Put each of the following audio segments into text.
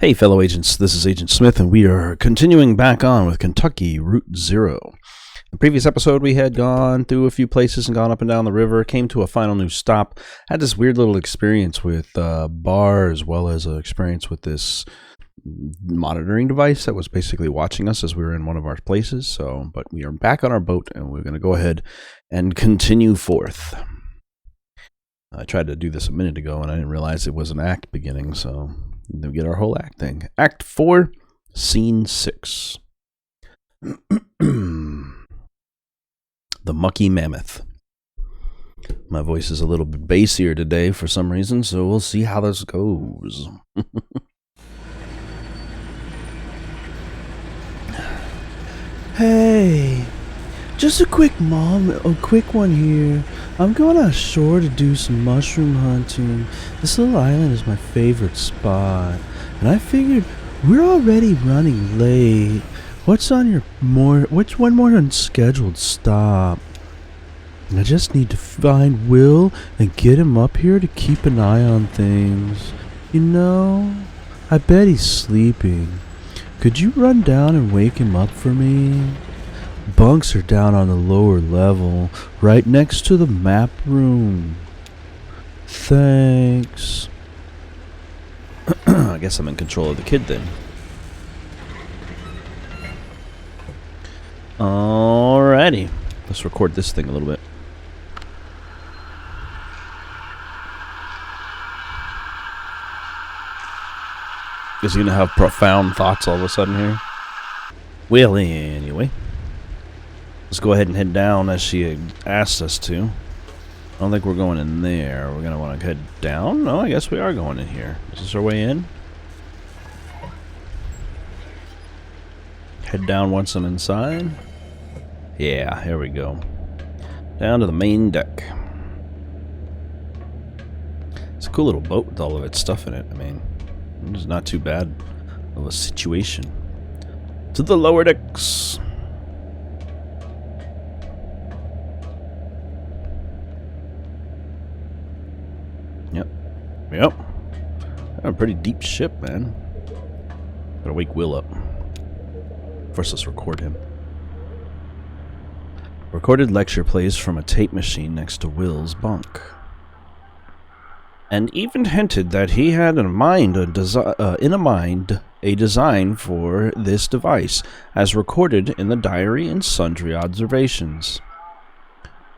Hey fellow agents, this is Agent Smith and we are continuing back on with Kentucky Route Zero. In the previous episode we had gone through a few places and gone up and down the river, came to a final new stop, had this weird little experience with bar as well as an experience with this monitoring device that was basically watching us as we were in one of our places. But we are back on our boat and we're going to go ahead and continue forth. I tried to do this a minute ago and I didn't realize it was an act beginning, so we get our whole act thing. Act 4, Scene 6. The Mucky Mammoth. My voice is a little bit bassier today for some reason, so we'll see how this goes. Hey, just a quick one here. I'm going ashore to do some mushroom hunting. This little island is my favorite spot, and I figured we're already running late. What's one more unscheduled stop? I just need to find Will and get him up here to keep an eye on things. You know, I bet he's sleeping. Could you run down and wake him up for me? Bunks are down on the lower level, right next to the map room. Thanks. I guess I'm in control of the kid then. Alrighty. Let's record this thing a little bit. Is he going to have profound thoughts all of a sudden here? Well, anyway. Let's go ahead and head down as she had asked us to. I don't think we're going in there. We're going to want to head down. No, I guess we are going in here. Is this our way in? Head down once I'm inside. Yeah, here we go. Down to the main deck. It's a cool little boat with all of its stuff in it. I mean, it's not too bad of a situation. To the lower decks. Yep. A pretty deep ship, man. Gotta wake Will up. First, let's record him. Recorded lecture plays from a tape machine next to Will's bunk. And even hinted that he had in mind a design for this device, as recorded in the diary and sundry observations.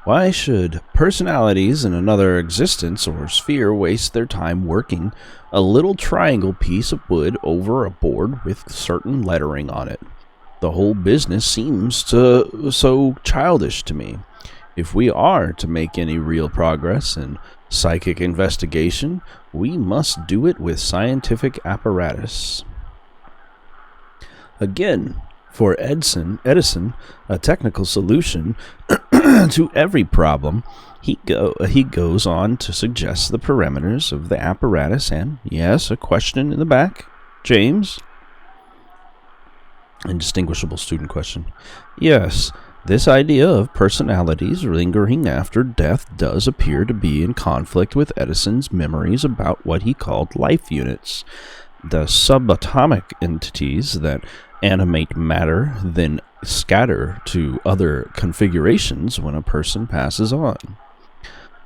Why should personalities in another existence or sphere waste their time working a little triangle piece of wood over a board with certain lettering on it? The whole business seems so childish to me. If we are to make any real progress in psychic investigation, we must do it with scientific apparatus. Again, for Edison, a technical solution to every problem, he goes on to suggest the parameters of the apparatus and, yes, a question in the back. James? Indistinguishable student question. Yes, this idea of personalities lingering after death does appear to be in conflict with Edison's memories about what he called life units, the subatomic entities that animate matter, then scatter to other configurations when a person passes on.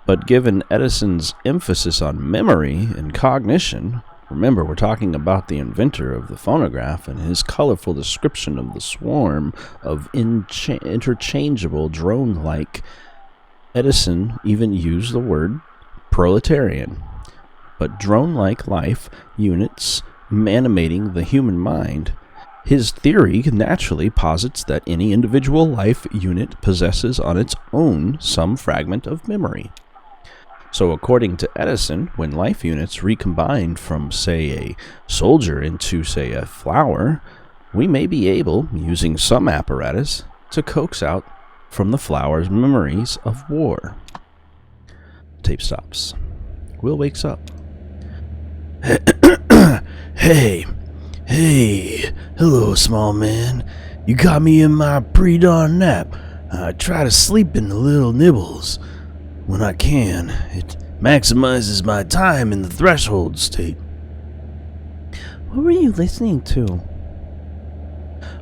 But given Edison's emphasis on memory and cognition, remember we're talking about the inventor of the phonograph and his colorful description of the swarm of interchangeable drone-like, Edison even used the word proletarian. But drone-like life units animating the human mind. His theory naturally posits that any individual life unit possesses on its own some fragment of memory. So according to Edison, when life units recombined from, say, a soldier into, say, a flower, we may be able, using some apparatus, to coax out from the flower's memories of war. Tape stops. Will wakes up. Hey, hello, small man. You got me in my pre-dawn nap. I try to sleep in the little nibbles when I can. It maximizes my time in the threshold state. What were you listening to?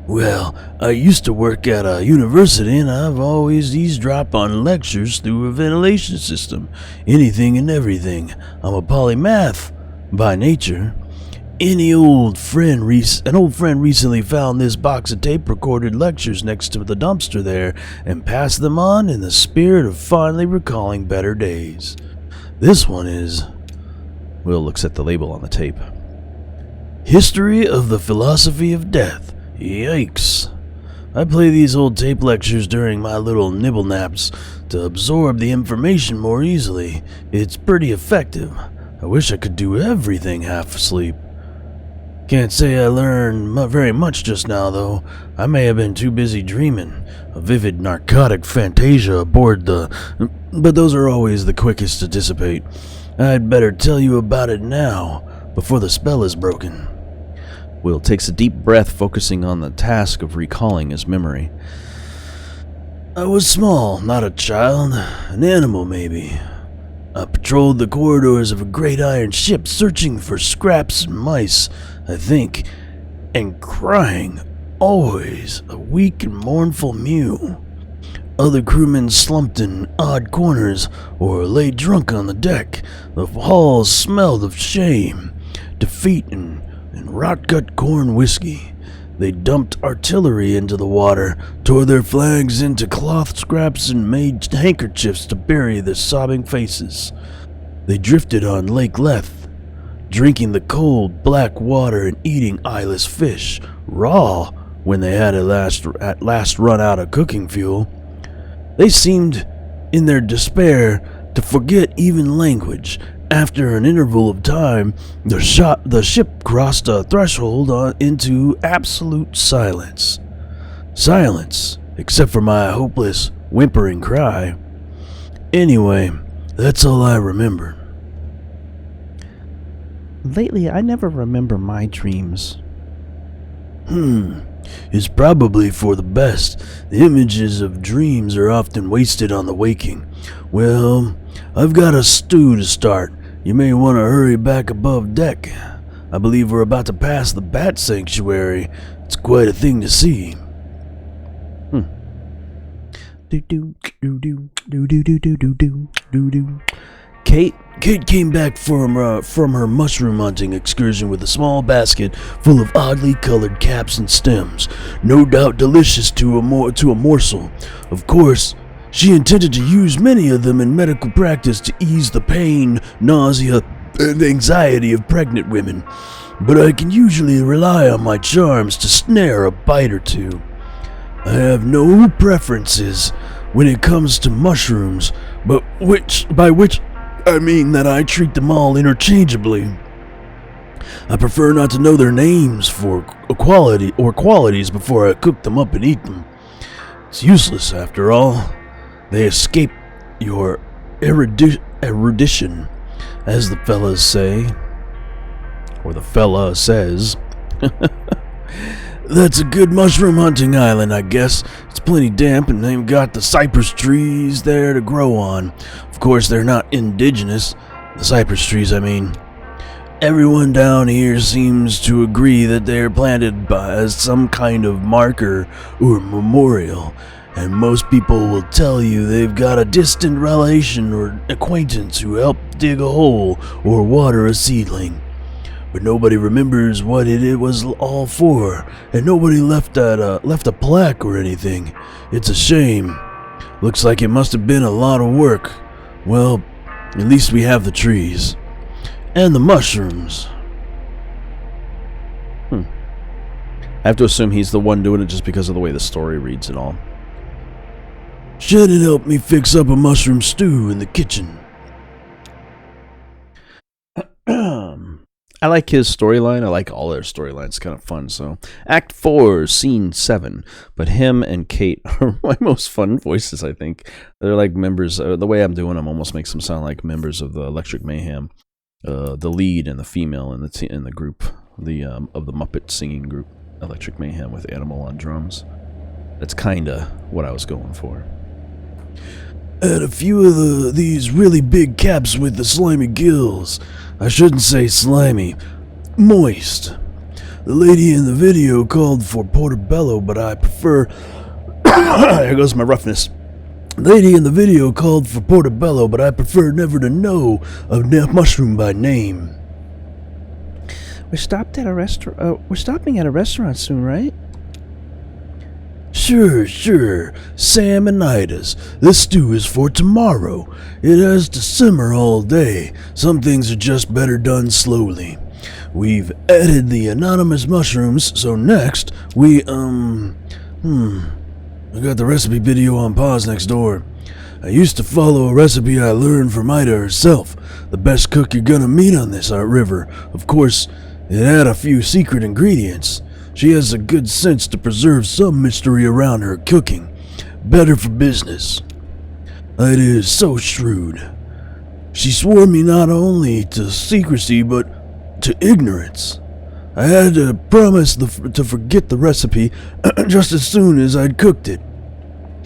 Well, I used to work at a university and I've always eavesdropped on lectures through a ventilation system. Anything and everything. I'm a polymath by nature. An old friend recently found this box of tape-recorded lectures next to the dumpster there and passed them on in the spirit of fondly recalling better days. This one is... Will looks at the label on the tape. History of the Philosophy of Death. Yikes. I play these old tape lectures during my little nibble naps to absorb the information more easily. It's pretty effective. I wish I could do everything half asleep. Can't say I learned very much just now, though. I may have been too busy dreaming. A vivid narcotic fantasia aboard the... But those are always the quickest to dissipate. I'd better tell you about it now, before the spell is broken. Will takes a deep breath, focusing on the task of recalling his memory. I was small, not a child. An animal, maybe. I patrolled the corridors of a great iron ship, searching for scraps and mice, I think, and crying, always, a weak and mournful mew. Other crewmen slumped in odd corners or lay drunk on the deck. The halls smelled of shame, defeat, and rot-gut corn whiskey. They dumped artillery into the water, tore their flags into cloth scraps, and made handkerchiefs to bury their sobbing faces. They drifted on Lake Lethe, drinking the cold, black water and eating eyeless fish, raw when they had at last run out of cooking fuel. They seemed, in their despair, to forget even language. After an interval of time, the ship crossed a threshold into absolute silence. Silence, except for my hopeless, whimpering cry. Anyway, that's all I remember. Lately, I never remember my dreams. It's probably for the best. The images of dreams are often wasted on the waking. Well, I've got a stew to start. You may want to hurry back above deck. I believe we're about to pass the bat sanctuary. It's quite a thing to see. Kate came back from her mushroom hunting excursion with a small basket full of oddly colored caps and stems, no doubt delicious to a morsel. Of course, she intended to use many of them in medical practice to ease the pain, nausea, and anxiety of pregnant women, but I can usually rely on my charms to snare a bite or two. I have no preferences when it comes to mushrooms, but by which I mean that I treat them all interchangeably. I prefer not to know their names for qualities before I cook them up and eat them. It's useless, after all. They escape your erudition, as the fellas say. Or the fella says. That's a good mushroom hunting island, I guess. It's plenty damp and they've got the cypress trees there to grow on. Of course, they're not indigenous. The cypress trees, I mean. Everyone down here seems to agree that they're planted as some kind of marker or memorial. And most people will tell you they've got a distant relation or acquaintance who helped dig a hole or water a seedling. But nobody remembers what it was all for, and nobody left a plaque or anything. It's a shame. Looks like it must have been a lot of work. Well, at least we have the trees. And the mushrooms. I have to assume he's the one doing it just because of the way the story reads and all. Shannon helped me fix up a mushroom stew in the kitchen. I like his storyline. I like all their storylines. It's kind of fun. So, Act 4, Scene 7. But him and Kate are my most fun voices, I think. They're like members. The way I'm doing them almost makes them sound like members of the Electric Mayhem. The lead and the female in the group, of the Muppet singing group, Electric Mayhem, with Animal on drums. That's kind of what I was going for. And a few of these really big caps with the slimy gills. I shouldn't say slimy. Moist. The lady in the video called for portobello, but I prefer... There goes my roughness. Lady in the video called for portobello, but I prefer never to know a mushroom by name. We're stopping at a restaurant soon, right? Sure. Salmonitis. This stew is for tomorrow. It has to simmer all day. Some things are just better done slowly. We've added the anonymous mushrooms, so next we, I got the recipe video on pause next door. I used to follow a recipe I learned from Ida herself, the best cook you're gonna meet on this river. Of course, it had a few secret ingredients. She has a good sense to preserve some mystery around her cooking. Better for business. Ida is so shrewd. She swore me not only to secrecy, but to ignorance. I had to promise to forget the recipe just as soon as I'd cooked it.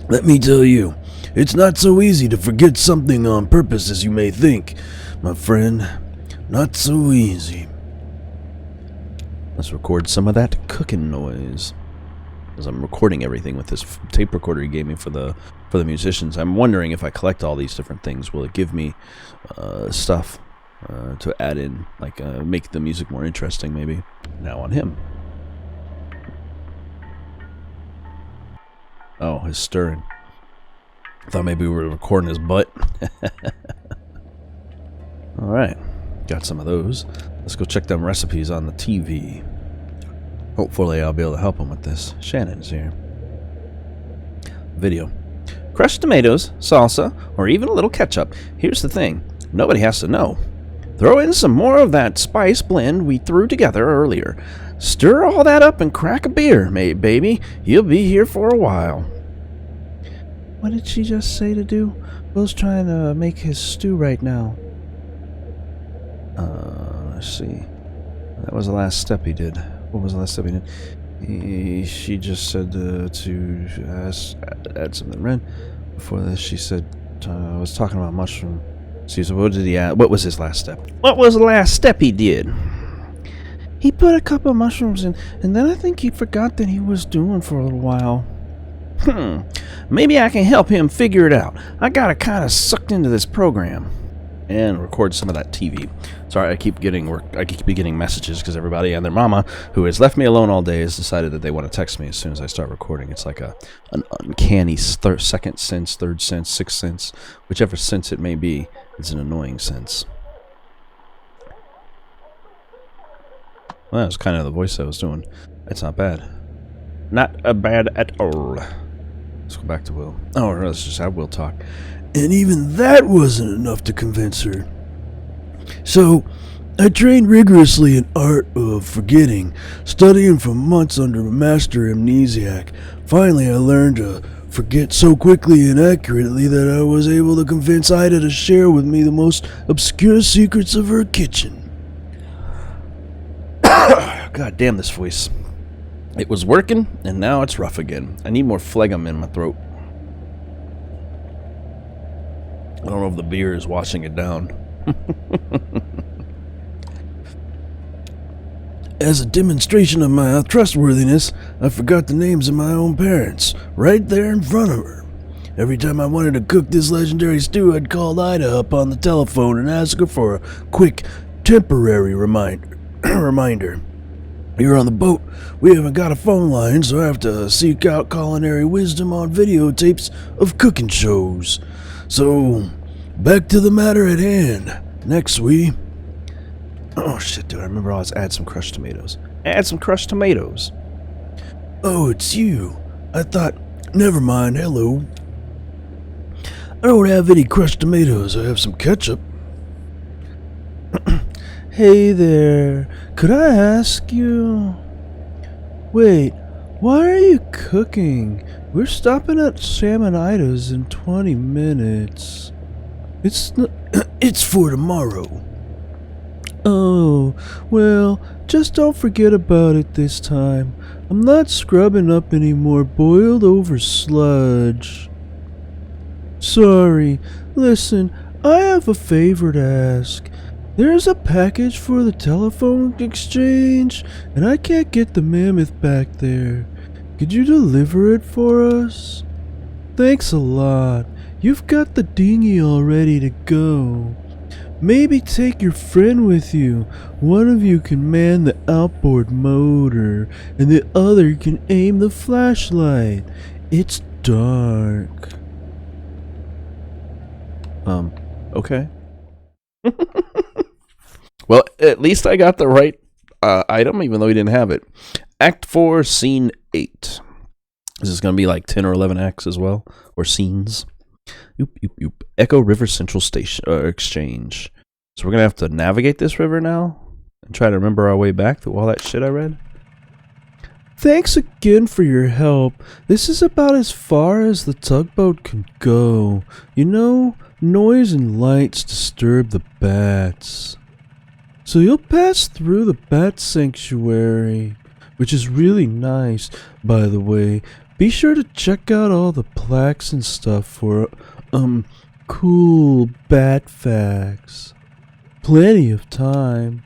Let me tell you, it's not so easy to forget something on purpose as you may think, my friend. Not so easy. Let's record some of that cooking noise. As I'm recording everything with this tape recorder he gave me for the musicians. I'm wondering if I collect all these different things, will it give me stuff to add in, like make the music more interesting maybe. Now on him. Oh, his stirring. I thought maybe we were recording his butt. Alright, got some of those. Let's go check them recipes on the TV. Hopefully I'll be able to help him with this. Shannon's here. Video. Crushed tomatoes, salsa, or even a little ketchup. Here's the thing. Nobody has to know. Throw in some more of that spice blend we threw together earlier. Stir all that up and crack a beer, baby. You'll be here for a while. What did she just say to do? Will's trying to make his stew right now. Let's see. That was the last step he did. What was the last step he did? She just said to add something red. Before this, she said, I was talking about mushroom. So what did he add? What was his last step? What was the last step he did? He put a couple of mushrooms in, and then I think he forgot that he was doing for a little while. Maybe I can help him figure it out. I got kind of sucked into this program. And record some of that TV. Sorry, I keep getting messages because everybody and their mama, who has left me alone all day, has decided that they want to text me as soon as I start recording. It's like an uncanny second sense, third sense, sixth sense, whichever sense it may be. It's an annoying sense. Well, that was kind of the voice I was doing. It's not bad. Not bad at all. Let's go back to Will. Oh, let's just have Will talk. And even that wasn't enough to convince her. So, I trained rigorously in art of forgetting, studying for months under a master amnesiac. Finally, I learned to forget so quickly and accurately that I was able to convince Ida to share with me the most obscure secrets of her kitchen. God damn this voice. It was working, and now it's rough again. I need more phlegm in my throat. I don't know if the beer is washing it down. As a demonstration of my trustworthiness, I forgot the names of my own parents, right there in front of her. Every time I wanted to cook this legendary stew, I'd call Ida up on the telephone and ask her for a quick, temporary reminder. Here on the boat, we haven't got a phone line, so I have to seek out culinary wisdom on videotapes of cooking shows. So, back to the matter at hand. Next, Oh shit, dude, I remember I was add some crushed tomatoes. Add some crushed tomatoes. Oh, it's you. I thought, never mind, hello. I don't have any crushed tomatoes. I have some ketchup. Hey there, could I ask you... Wait, why are you cooking? We're stopping at Salmonitis in 20 minutes. It's for tomorrow. Oh, well, just don't forget about it this time. I'm not scrubbing up any more boiled over sludge. Sorry, listen, I have a favor to ask. There's a package for the telephone exchange, and I can't get the mammoth back there. Could you deliver it for us? Thanks a lot. You've got the dinghy all ready to go. Maybe take your friend with you. One of you can man the outboard motor, and the other can aim the flashlight. It's dark. Okay. Well, at least I got the right item, even though we didn't have it. Act 4, Scene 8. Is this going to be like 10 or 11 acts as well? Or scenes? Oop. Echo River Central Station Exchange. So we're going to have to navigate this river now? And try to remember our way back through all that shit I read? Thanks again for your help. This is about as far as the tugboat can go. You know, noise and lights disturb the bats. So you'll pass through the bat sanctuary, which is really nice, by the way. Be sure to check out all the plaques and stuff for, cool bat facts. Plenty of time.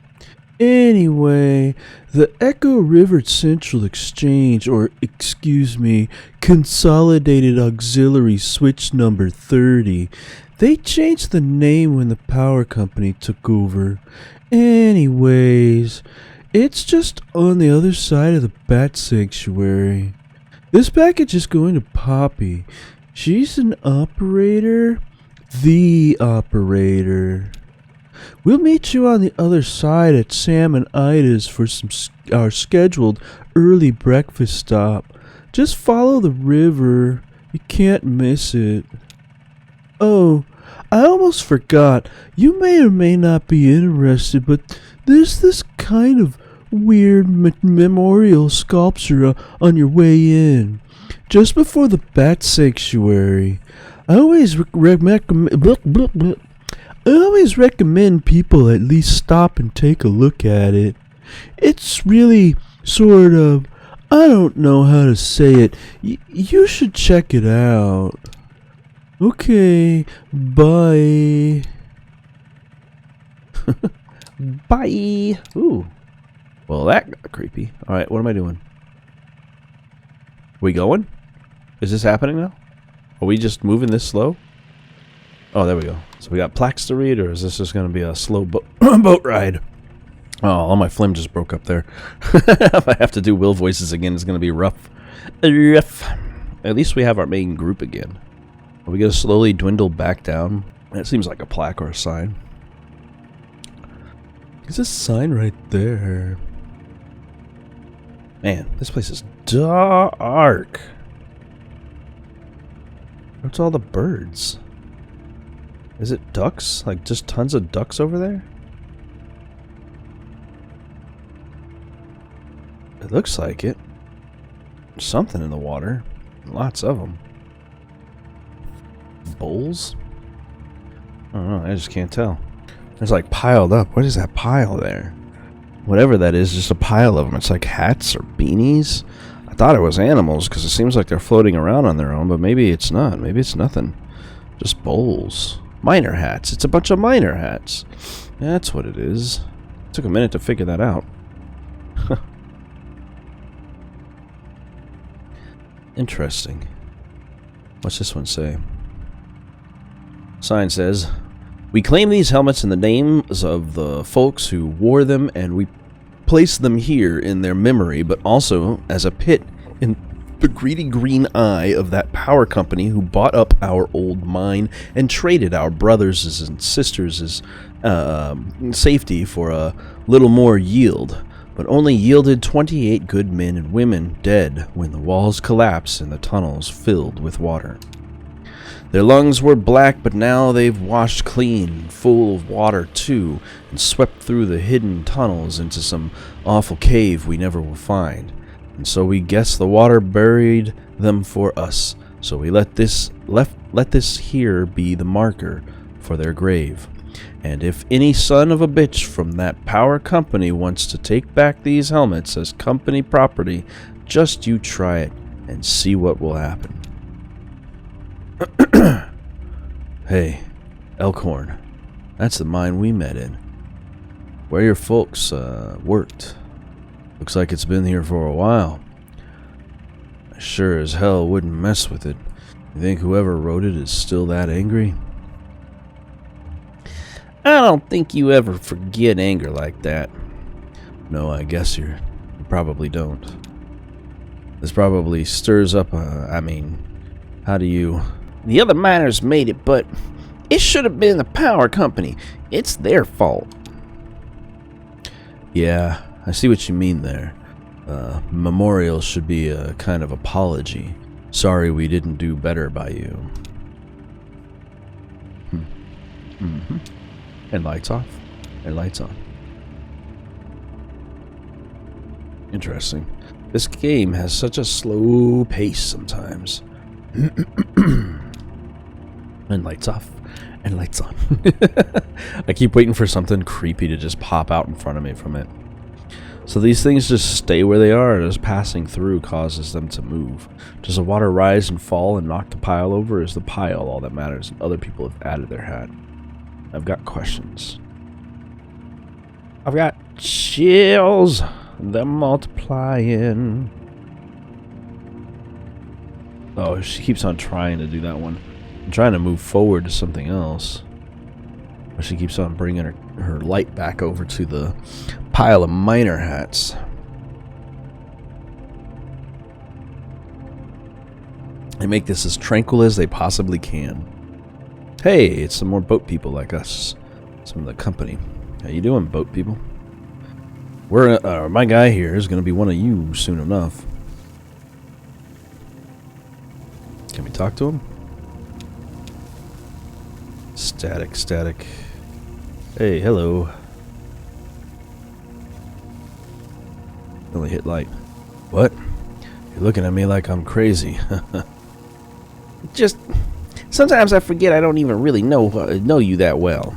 Anyway, the Echo River Central Exchange, or excuse me, Consolidated Auxiliary Switch number 30, they changed the name when the power company took over. Anyways, it's just on the other side of the bat sanctuary. This package is going to Poppy. She's an operator. The operator. We'll meet you on the other side at Sam and Ida's for our scheduled early breakfast stop. Just follow the river. You can't miss it. Oh, I almost forgot. You may or may not be interested, but there's this kind of weird memorial sculpture on your way in, just before the bat sanctuary. I always recommend people at least stop and take a look at it. It's really sort of, I don't know how to say it. You should check it out. Okay, bye. Bye. Ooh. Well, that got creepy. Alright, what am I doing? We going? Is this happening now? Are we just moving this slow? Oh, there we go. So we got plaques to read, or is this just going to be a slow boat ride? Oh, all my phlegm just broke up there. If I have to do Will voices again, it's going to be rough. At least we have our main group again. Are we going to slowly dwindle back down? That seems like a plaque or a sign. There's a sign right there. Man, this place is dark. What's all the birds? Is it ducks? Like just tons of ducks over there? It looks like it. There's something in the water. Lots of them. Bowls? I don't know. I just can't tell. There's like piled up. What is that pile there? Whatever that is, just a pile of them. It's like hats or beanies. I thought it was animals because it seems like they're floating around on their own, but maybe it's not. Maybe it's nothing. Just bowls. Miner hats. It's a bunch of miner hats. That's what it is. Took a minute to figure that out. Interesting. What's this one say? Sign says, "We claim these helmets in the names of the folks who wore them, and we place them here in their memory, but also as a pit in the greedy green eye of that power company who bought up our old mine and traded our brothers' and sisters' safety for a little more yield, but only yielded 28 good men and women dead when the walls collapsed and the tunnels filled with water. Their lungs were black, but now they've washed clean, full of water too, and swept through the hidden tunnels into some awful cave we never will find. And so we guess the water buried them for us. So we let this here be the marker for their grave. And if any son of a bitch from that power company wants to take back these helmets as company property, just you try it and see what will happen." Hey, Elkhorn. That's the mine we met in. where your folks worked. Looks like it's been here for a while. I sure as hell wouldn't mess with it. You think whoever wrote it is still that angry? I don't think you ever forget anger like that. No, I guess you probably don't. This probably stirs up how do you... The other miners made it, but it should have been the power company. It's their fault. Yeah, I see what you mean there. Memorial should be a kind of apology. Sorry we didn't do better by you. And lights off. And lights on. Interesting. This game has such a slow pace sometimes. And lights off. And lights on. I keep waiting for something creepy to just pop out in front of me from it. So these things just stay where they are, as passing through causes them to move. Does the water rise and fall and knock the pile over, or is the pile all that matters and other people have added their hat? I've got questions. I've got chills. They're multiplying. Oh, she keeps on trying to do that one. I'm trying to move forward to something else. But she keeps on bringing her light back over to the pile of miner hats. They make this as tranquil as they possibly can. Hey, it's some more boat people like us. Some of the company. How you doing, boat people? My guy here is going to be one of you soon enough. Can we talk to him? Static, static. Hey, hello. Only hit light. What? You're looking at me like I'm crazy. Just... sometimes I forget I don't even really know you that well.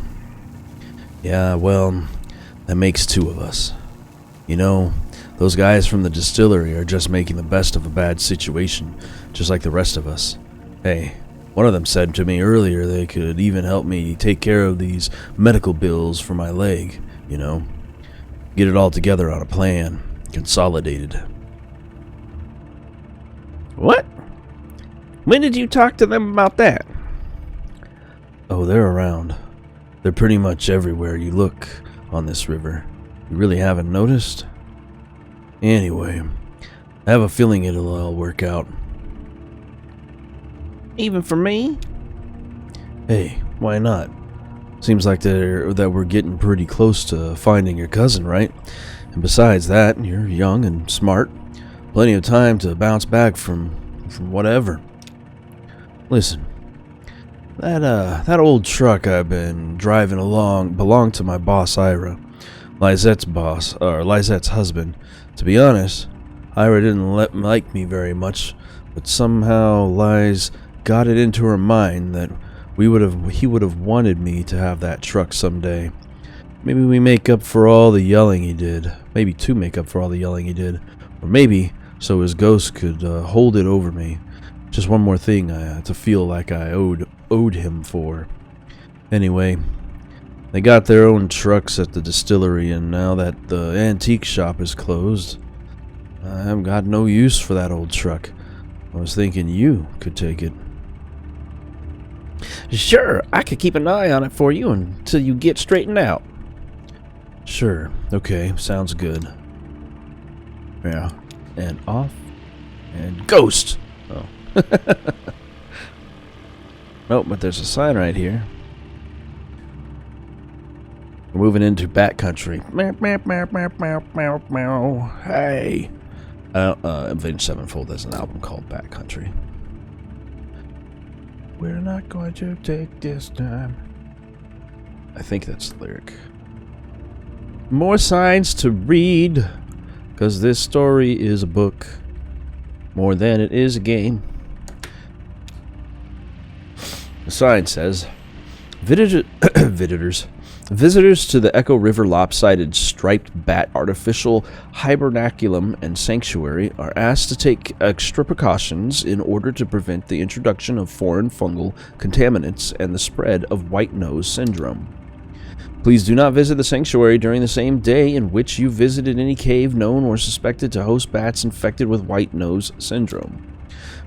Yeah, well, that makes two of us. You know, those guys from the distillery are just making the best of a bad situation, just like the rest of us. Hey, one of them said to me earlier they could even help me take care of these medical bills for my leg, you know. Get it all together on a plan, consolidated. What? When did you talk to them about that? Oh, they're around. They're pretty much everywhere you look on this river. You really haven't noticed? Anyway, I have a feeling it'll all work out. Even for me? Hey, why not? Seems like that we're getting pretty close to finding your cousin, right? And besides that, you're young and smart. Plenty of time to bounce back from whatever. Listen, that old truck I've been driving along belonged to my boss Ira. Lizette's husband. To be honest, Ira didn't like me very much, but somehow Liz got it into her mind that he would have wanted me to have that truck someday. Maybe we make up for all the yelling he did. Maybe to make up for all the yelling he did. Or maybe so his ghost could hold it over me. Just one more thing to feel like I owed him for. Anyway, they got their own trucks at the distillery, and now that the antique shop is closed, I've got no use for that old truck. I was thinking you could take it. Sure, I could keep an eye on it for you until you get straightened out. Sure, okay, sounds good. Yeah, and off, and ghost! Oh. Nope, but there's a sign right here. We're moving into backcountry. Hey! Avenged Sevenfold has an album called Backcountry. We're not going to take this time. I think that's the lyric. More signs to read, because this story is a book more than it is a game. The sign says, Visitors to the Echo River lopsided striped bat artificial hibernaculum and sanctuary are asked to take extra precautions in order to prevent the introduction of foreign fungal contaminants and the spread of white nose syndrome. Please do not visit the sanctuary during the same day in which you visited any cave known or suspected to host bats infected with white nose syndrome.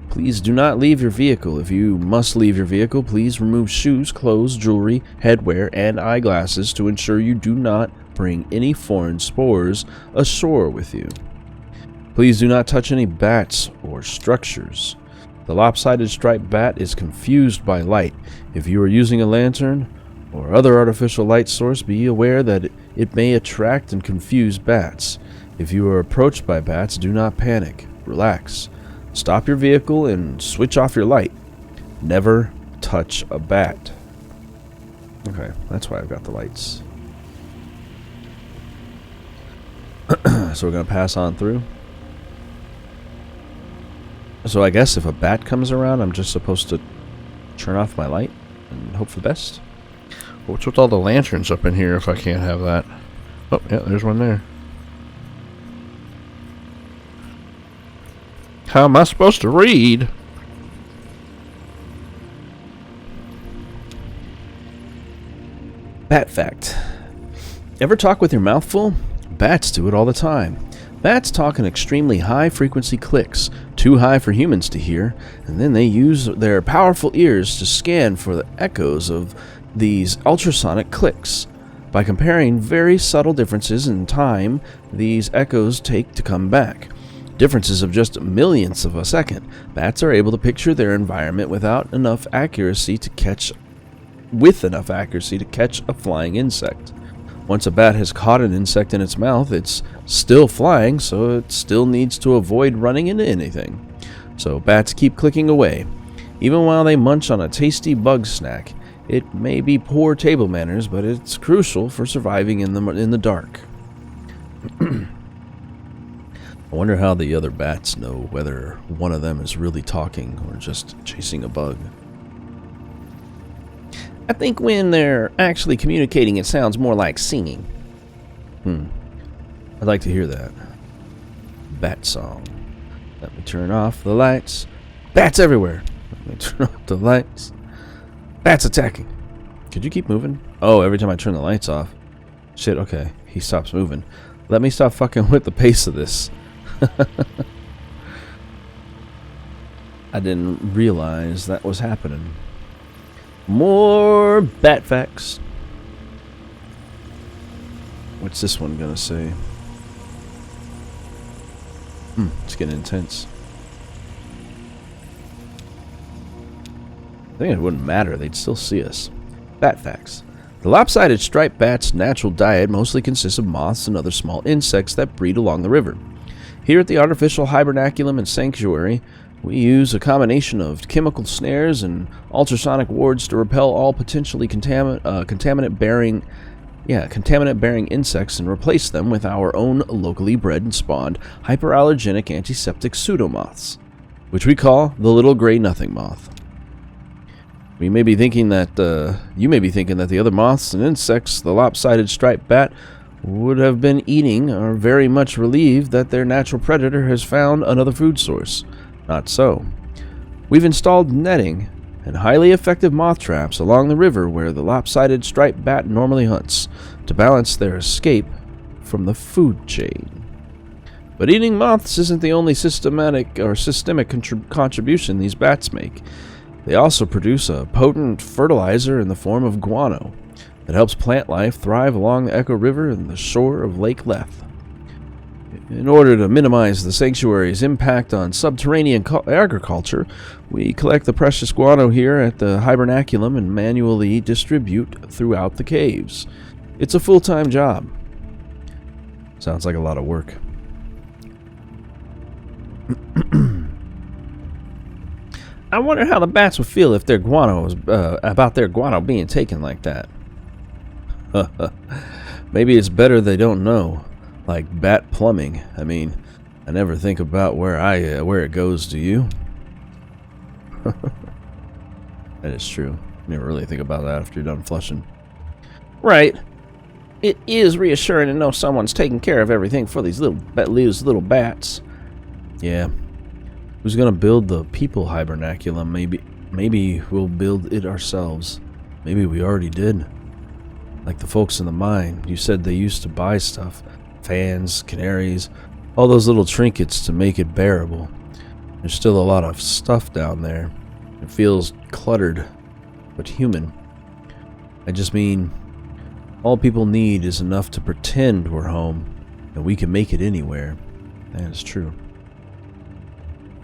Please do not leave your vehicle. If you must leave your vehicle, please remove shoes, clothes, jewelry, headwear, and eyeglasses to ensure you do not bring any foreign spores ashore with you. Please do not touch any bats or structures. The lopsided striped bat is confused by light. If you are using a lantern or other artificial light source, be aware that it may attract and confuse bats. If you are approached by bats, do not panic. Relax. Stop your vehicle and switch off your light. Never touch a bat. Okay, that's why I've got the lights. So we're going to pass on through. So I guess if a bat comes around, I'm just supposed to turn off my light and hope for the best. What's with all the lanterns up in here if I can't have that? Oh, yeah, there's one there. How am I supposed to read? Bat fact. Ever talk with your mouth full? Bats do it all the time. Bats talk in extremely high-frequency clicks, too high for humans to hear, and then they use their powerful ears to scan for the echoes of these ultrasonic clicks. By comparing very subtle differences in time these echoes take to come back, differences of just millionths of a second, bats are able to picture their environment with enough accuracy to catch a flying insect. Once a bat has caught an insect in its mouth, it's still flying, so it still needs to avoid running into anything. So bats keep clicking away. Even while they munch on a tasty bug snack, it may be poor table manners, but it's crucial for surviving in the dark. I wonder how the other bats know whether one of them is really talking or just chasing a bug. I think when they're actually communicating, it sounds more like singing. I'd like to hear that. Bat song. Let me turn off the lights. Bats everywhere. Let me turn off the lights. Bats attacking. Could you keep moving? Oh, every time I turn the lights off. Shit, okay. He stops moving. Let me stop fucking with the pace of this. I didn't realize that was happening. More bat facts. What's this one gonna say? It's getting intense. I think it wouldn't matter. They'd still see us. Bat facts. The lopsided striped bat's natural diet mostly consists of moths and other small insects that breed along the river. Here at the artificial Hibernaculum and Sanctuary, we use a combination of chemical snares and ultrasonic wards to repel all potentially contaminant-bearing insects and replace them with our own locally bred and spawned hyperallergenic antiseptic pseudomoths, which we call the little gray nothing moth. You may be thinking that the other moths and insects the lopsided striped bat would have been eating are very much relieved that their natural predator has found another food source. Not so. We've installed netting and highly effective moth traps along the river where the lopsided striped bat normally hunts to balance their escape from the food chain. But eating moths isn't the only systemic contribution these bats make. They also produce a potent fertilizer in the form of guano that helps plant life thrive along the Echo River and the shore of Lake Lethe. In order to minimize the sanctuary's impact on subterranean agriculture, we collect the precious guano here at the Hibernaculum and manually distribute throughout the caves. It's a full-time job. Sounds like a lot of work. I wonder how the bats would feel if their guano was about their guano being taken like that. Maybe it's better they don't know. Like bat plumbing. I mean, I never think about where it goes, do you? That is true. You never really think about that after you're done flushing. Right. It is reassuring to know someone's taking care of everything for these little bats. Yeah. Who's gonna build the people hibernaculum? Maybe we'll build it ourselves. Maybe we already did. Like the folks in the mine, you said they used to buy stuff. Fans, canaries, all those little trinkets to make it bearable. There's still a lot of stuff down there. It feels cluttered, but human. I just mean, all people need is enough to pretend we're home, and we can make it anywhere. That is true.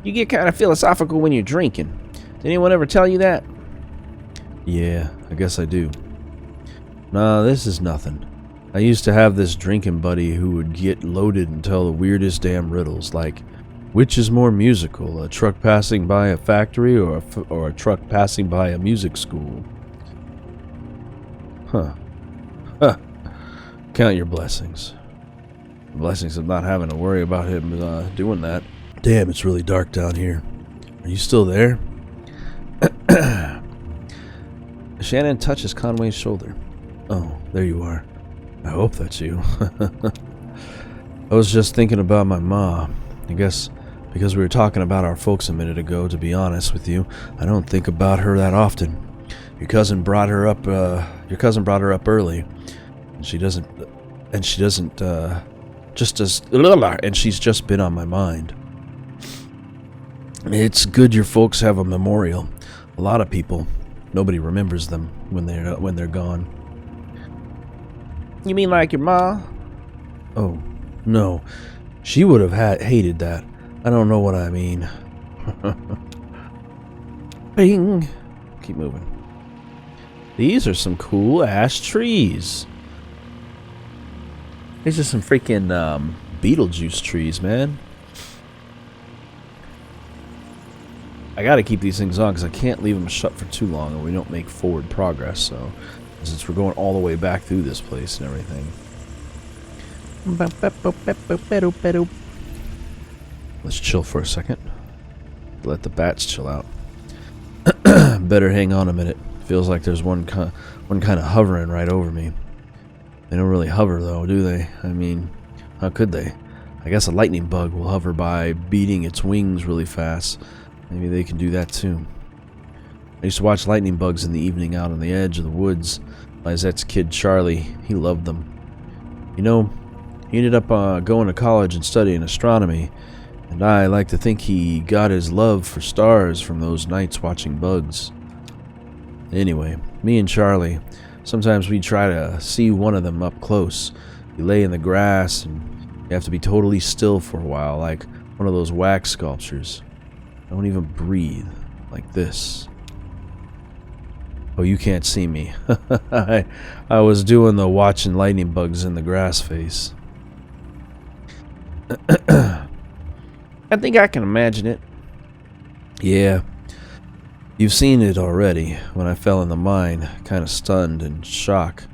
You get kind of philosophical when you're drinking. Did anyone ever tell you that? Yeah, I guess I do. Nah, this is nothing. I used to have this drinking buddy who would get loaded and tell the weirdest damn riddles, like, which is more musical, a truck passing by a factory or a truck passing by a music school? Huh. Count your blessings. The blessings of not having to worry about him doing that. Damn, it's really dark down here. Are you still there? Shannon touches Conway's shoulder. Oh, there you are. I hope that's you. I was just thinking about my ma. I guess because we were talking about our folks a minute ago, to be honest with you, I don't think about her that often. Your cousin brought her up early. And she's just been on my mind. It's good your folks have a memorial. A lot of people, nobody remembers them when they're gone. You mean like your ma? Oh, no. She would have hated that. I don't know what I mean. Bing. Keep moving. These are some cool ash trees. These are some freaking Beetlejuice trees, man. I gotta keep these things on because I can't leave them shut for too long or we don't make forward progress, so since we're going all the way back through this place and everything. Let's chill for a second. Let the bats chill out. Better hang on a minute. Feels like there's one kind of hovering right over me. They don't really hover though, do they? I mean, how could they? I guess a lightning bug will hover by beating its wings really fast. Maybe they can do that too. I used to watch lightning bugs in the evening out on the edge of the woods. Lizette's kid Charlie, he loved them. You know, he ended up going to college and studying astronomy, and I like to think he got his love for stars from those nights watching bugs. Anyway, me and Charlie, sometimes we try to see one of them up close. You lay in the grass and you have to be totally still for a while, like one of those wax sculptures. Don't even breathe, like this. Oh, you can't see me. I was doing the watching lightning bugs in the grass face. I think I can imagine it. Yeah. You've seen it already when I fell in the mine, kind of stunned and shock.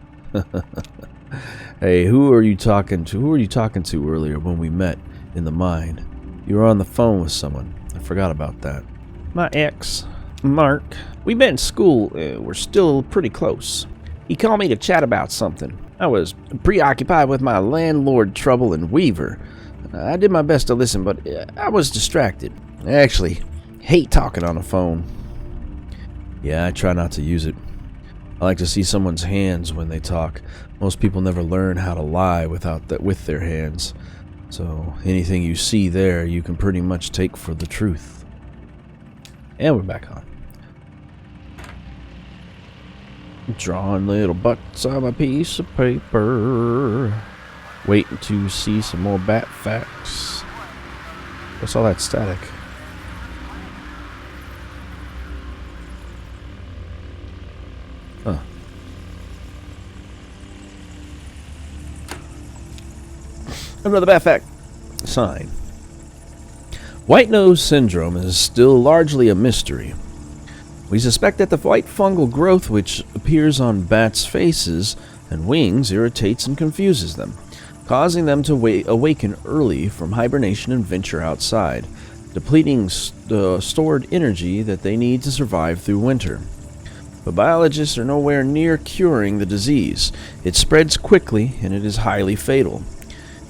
Hey, who are you talking to? Who were you talking to earlier when we met in the mine? You were on the phone with someone. I forgot about that. My ex, Mark. We met in school. We're still pretty close. He called me to chat about something. I was preoccupied with my landlord trouble in Weaver. I did my best to listen, but I was distracted. I actually hate talking on the phone. Yeah, I try not to use it. I like to see someone's hands when they talk. Most people never learn how to lie with their hands. So anything you see there, you can pretty much take for the truth. And we're back on. Drawing little butts on a piece of paper. Waiting to see some more bat facts. What's all that static? Huh. Another bat fact. Sign. White nose syndrome is still largely a mystery. We suspect that the white fungal growth which appears on bats' faces and wings irritates and confuses them, causing them to awaken early from hibernation and venture outside, depleting the stored energy that they need to survive through winter. But biologists are nowhere near curing the disease. It spreads quickly and it is highly fatal.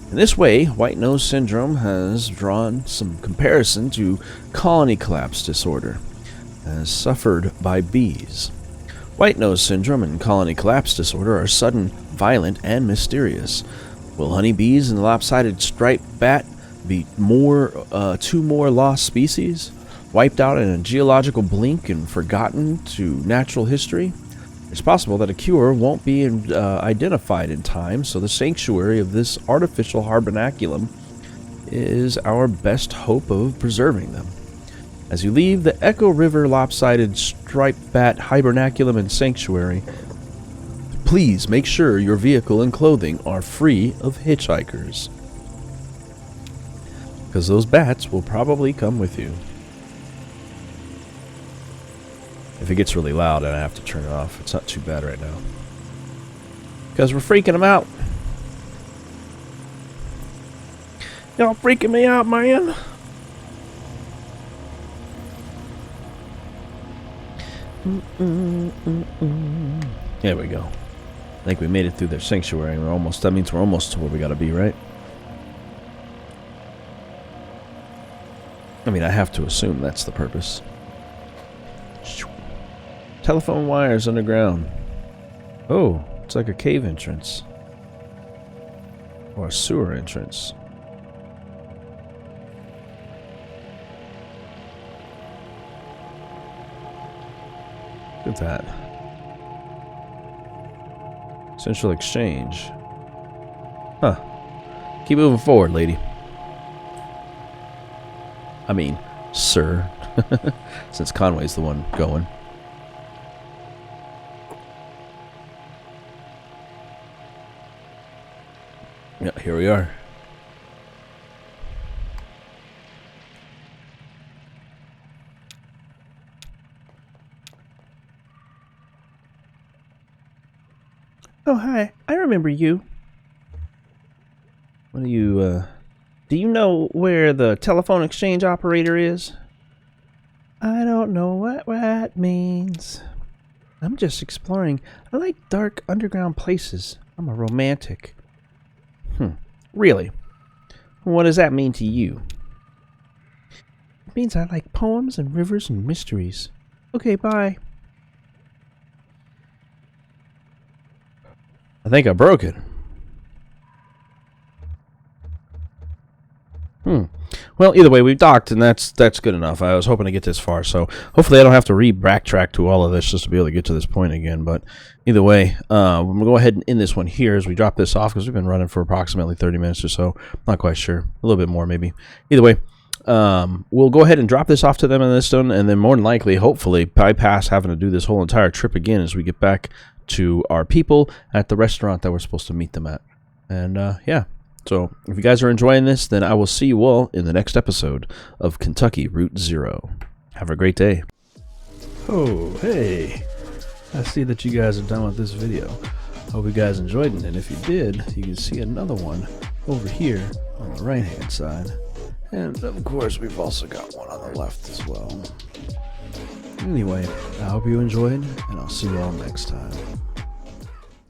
In this way, white nose syndrome has drawn some comparison to colony collapse disorder, as suffered by bees. White nose syndrome and colony collapse disorder are sudden, violent, and mysterious. Will honeybees and the lopsided striped bat be two more lost species, wiped out in a geological blink and forgotten to natural history? It's possible that a cure won't be identified in time, so the sanctuary of this artificial Hibernaculum is our best hope of preserving them. As you leave the Echo River lopsided striped bat Hibernaculum and sanctuary, please make sure your vehicle and clothing are free of hitchhikers, because those bats will probably come with you. If it gets really loud and I have to turn it off, it's not too bad right now, because we're freaking them out. Y'all freaking me out, man. There we go. I think we made it through their sanctuary. That means we're almost to where we gotta be, right? I mean, I have to assume that's the purpose. Telephone wires underground. Oh, it's like a cave entrance. Or a sewer entrance. Look at that. Central exchange. Huh. Keep moving forward, lady. I mean, sir. Since Conway's the one going. Yeah, here we are. Oh, hi. I remember you. What do you you know where the telephone exchange operator is? I don't know what that means. I'm just exploring. I like dark underground places. I'm a romantic. Really? What does that mean to you? It means I like poems and rivers and mysteries. Okay, bye. I think I broke it. Well, either way, we've docked, and that's good enough. I was hoping to get this far, so hopefully I don't have to backtrack to all of this just to be able to get to this point again. But either way, I'm going to go ahead and end this one here as we drop this off, because we've been running for approximately 30 minutes or so. Not quite sure. A little bit more, maybe. Either way, we'll go ahead and drop this off to them in this one, and then more than likely, hopefully, bypass having to do this whole entire trip again as we get back to our people at the restaurant that we're supposed to meet them at. And, yeah. So, if you guys are enjoying this, then I will see you all in the next episode of Kentucky Route Zero. Have a great day. Oh, hey. I see that you guys are done with this video. Hope you guys enjoyed it, and if you did, you can see another one over here on the right-hand side. And, of course, we've also got one on the left as well. Anyway, I hope you enjoyed, and I'll see you all next time.